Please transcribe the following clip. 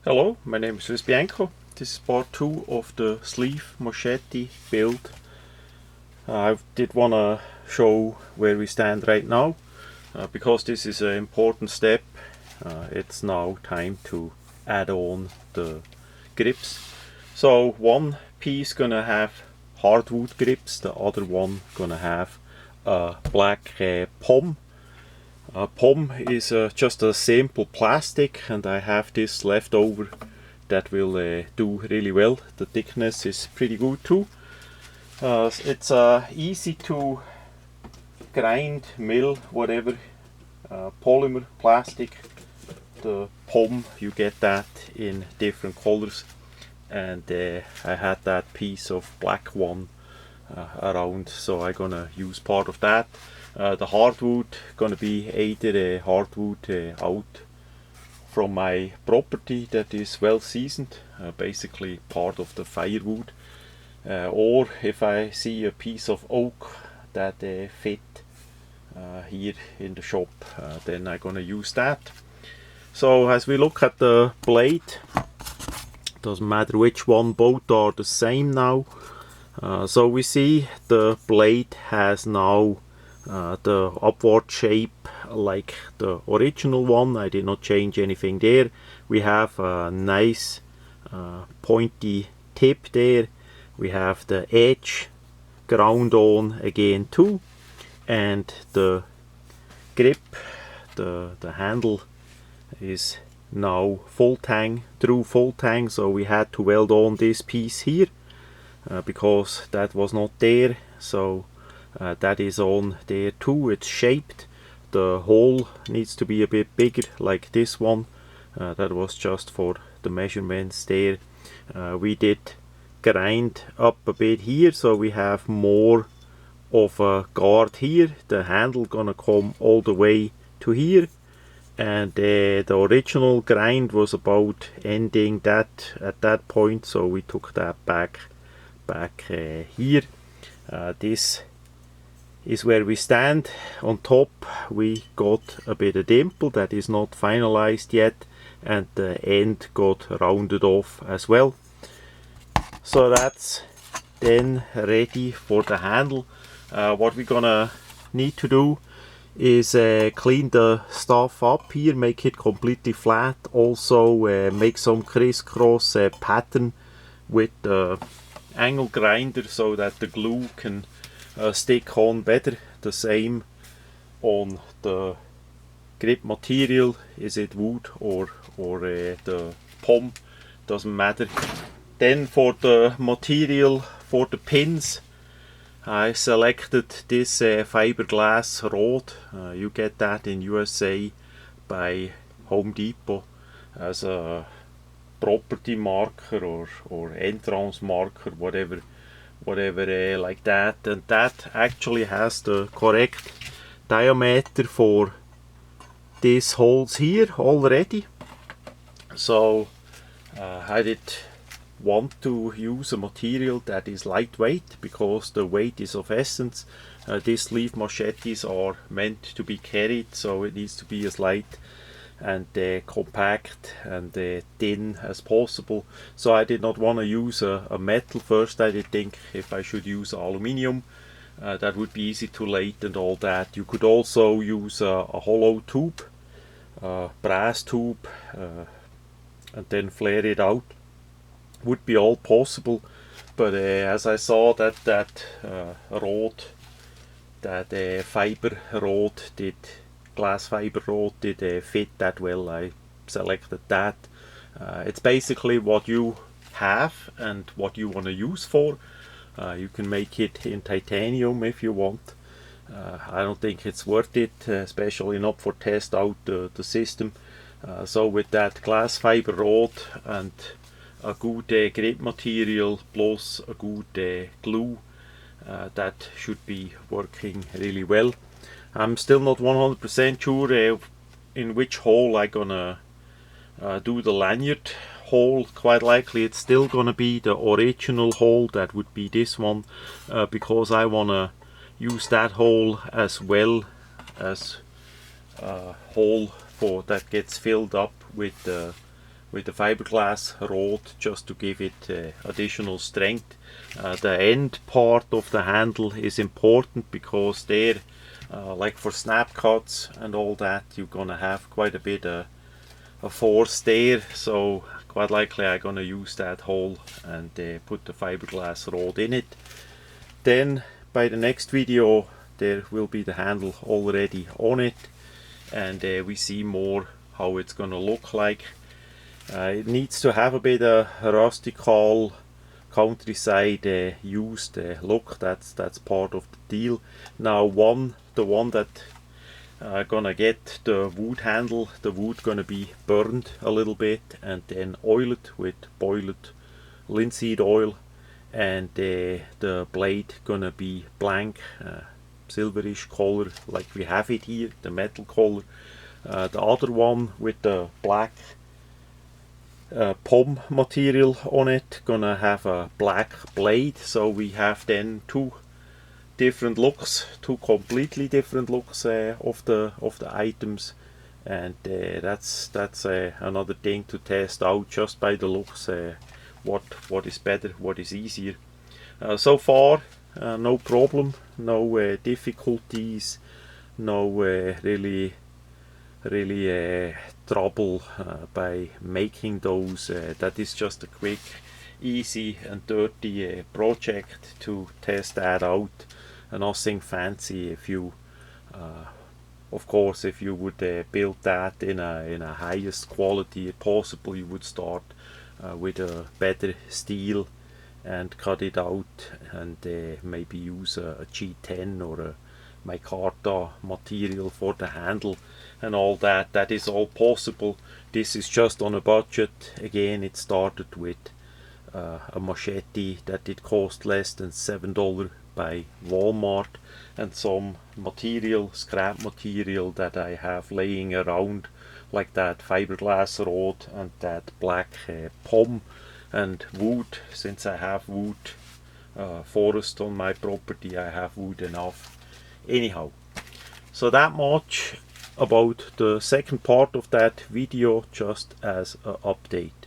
Hello, my name is Bianco. This is part 2 of the sleeve machete build. I did want to show where we stand right now. Because this is an important step, it's now time to add on the grips. So one piece gonna have hardwood grips, the other one gonna have a black pom. Pom is just a simple plastic, and I have this left over that will do really well. The thickness is pretty good too. It's easy to grind, mill, whatever, polymer, plastic. The pom, you get that in different colors, and I had that piece of black one around, so I'm gonna use part of that. The hardwood gonna be either hardwood out from my property that is well seasoned, basically part of the firewood, or if I see a piece of oak that fit here in the shop, then I'm gonna use that. So as we look at the blade, doesn't matter which one, both are the same now. So we see the blade has now the upward shape like the original one. I did not change anything there. We have a nice pointy tip there. We have the edge ground on again too, and the grip, the handle is now full tang, through full tang, so we had to weld on this piece here because that was not there. So that is on there too. It's shaped. The hole needs to be a bit bigger like this one. That was just for the measurements there. We did grind up a bit here, so we have more of a guard here. The handle gonna come all the way to here, and the original grind was about ending that at that point, so we took that back here. This is where we stand. On top we got a bit of dimple that is not finalized yet, and the end got rounded off as well. So that's then ready for the handle. What we're gonna need to do is clean the stuff up here, make it completely flat. Also make some crisscross pattern with the angle grinder so that the glue can stick on better. The same on the grip material, is it wood or the pom, doesn't matter. Then for the material for the pins, I selected this fiberglass rod. You get that in USA by Home Depot as a property marker or entrance marker, whatever like that, and that actually has the correct diameter for these holes here already. So I did want to use a material that is lightweight because the weight is of essence. These sleeve machetes are meant to be carried, so it needs to be as light and compact and thin as possible. So I did not want to use a metal first. I did think if I should use aluminium, that would be easy to late and all that. You could also use a hollow tube, brass tube, and then flare it out. Would be all possible, but as I saw that rod, that fiber rod did, glass fiber rod did fit that well, I selected that. It's basically what you have and what you want to use for. You can make it in titanium if you want. I don't think it's worth it, especially not for test out the system. So with that glass fiber rod and a good grip material plus a good glue, that should be working really well. I'm still not 100% sure in which hole I'm gonna do the lanyard hole. Quite likely it's still gonna be the original hole, that would be this one, because I wanna use that hole as well as a hole for that gets filled up with with the fiberglass rod just to give it additional strength. The end part of the handle is important because there, like for snap cuts and all that, you're gonna have quite a bit of force there, so quite likely I'm gonna use that hole and put the fiberglass rod in it. Then by the next video there will be the handle already on it, and we see more how it's gonna look like. It needs to have a bit of rustical countryside used look. That's part of the deal. Now the one that gonna get the wood handle, the wood gonna be burned a little bit and then oiled with boiled linseed oil, and the blade gonna be blank, silverish color like we have it here, the metal color. The other one with the black POM material on it gonna have a black blade, so we have then two completely different looks of the items, and that's another thing to test out just by the looks, what is better, what is easier. So far no problem, no difficulties, no really trouble by making those. That is just a quick, easy and dirty project to test that out. Nothing fancy. If you of course if you would build that in a highest quality possible, you would start with a better steel and cut it out, and maybe use a G10 or a micarta material for the handle and all that. That is all possible. This is just on a budget. Again, it started with a machete that did cost less than $7 by Walmart, and some material, scrap material that I have laying around, like that fiberglass rod and that black POM, and wood. Since I have wood forest on my property, I have wood enough. Anyhow, so that much about the second part of that video, just as an update.